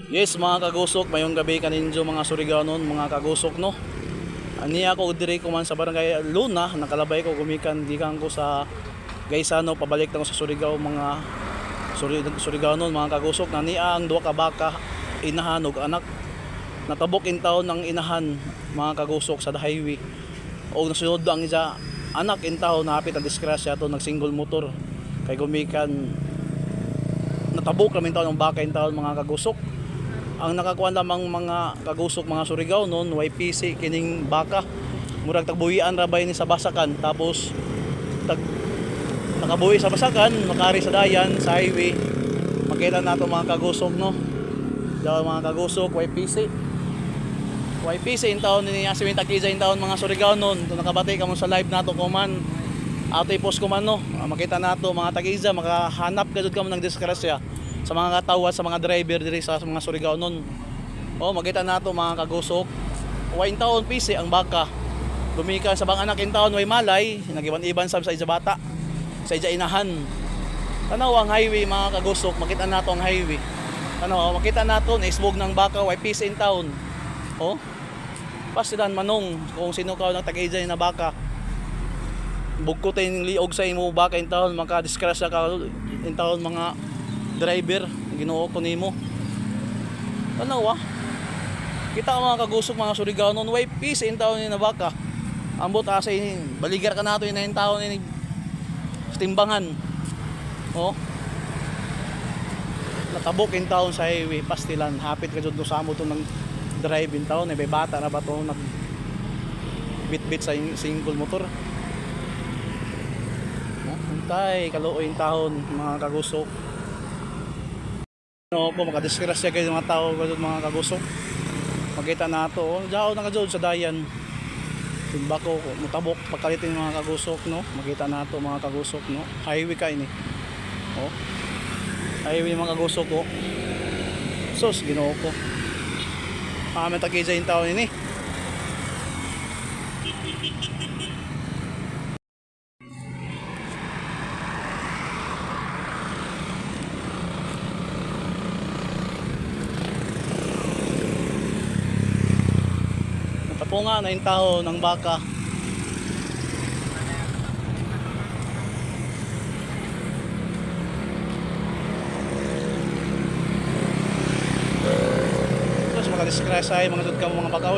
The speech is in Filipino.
Yes mga kagusok, mayong gabi kaninyo mga Surigaonon, mga kagusok no. Ani ako diri ko man sa barangay Luna, nakalabay ko gumikan gikan ko sa Gaisano pabalik na ko sa Surigao mga Surigaonon mga kagusok. Nani ang duha ka baka inahan ug anak. Natabok in taon ng inahan mga kagusok sa highway. Og nasunod ang isa anak in taon napit ang disgrasya to nag single motor kay gumikan natabok kami taon ng baka in taon mga kagusok. Ang nakakuha lamang mga kagusok mga Surigao noon YPC kining baka murag tagbuhian ra bay ni sa basakan tapos nakabuhi sa basakan makari sa dayan sa highway makita nato mga kagusok no daw mga kagusok YPC in taon ni Asimin Takiza in taon mga Surigao noon kung nakabati ka mo sa live nato kuman ato i-post kuman no makita nato mga Takiza makahanap ka jud ka mo ng disgrasya sa mga katawat sa mga driver diri sa mga Surigao noon. Oh, makita nato mga kagusok. Way taon PC ang baka. Gumikan sa bang anak in taon way malay, nagiban-iban sab sa isa bata. Sa isa inahan. Tanaw ang highway mga kagusok, makita nato ang highway. Tanaw, makita nato na isbog ng baka way PC in taon. Oh. Pasidan manong kung sino ka nang tagay na baka. Bugkutin liog sa imo baka in taon, maka-disgrasya ka in taon mga driver, Ginoo ko nimo. Tanaw kita ang mga kagusok mga Surigao noon way peace in taon ni na baka. Ambot asa ini baligar ka nato in taon ni timbangan. Oh. Natabok in taon sa highway pastilan hapit ka jud no samo to ng drive in taon may bata na ba to nag bit sa single motor. Oh, antay kaluoy in taon mga kagusok. No po makadisgrasya kay mga tao mga kagusok. Makita nato diaw na kadjud sa dayan. Timbako mutabok pagkalitin mga kagusok no. Makita nato mga kagusok no. Highway ka ini. Oh. Highway mga kagusok ko. Sus Ginoo ko. May takiza in taon ini. Po nga na yung tao ng baka. Tapos makadiskrasa ay mga dud ka mga bakaw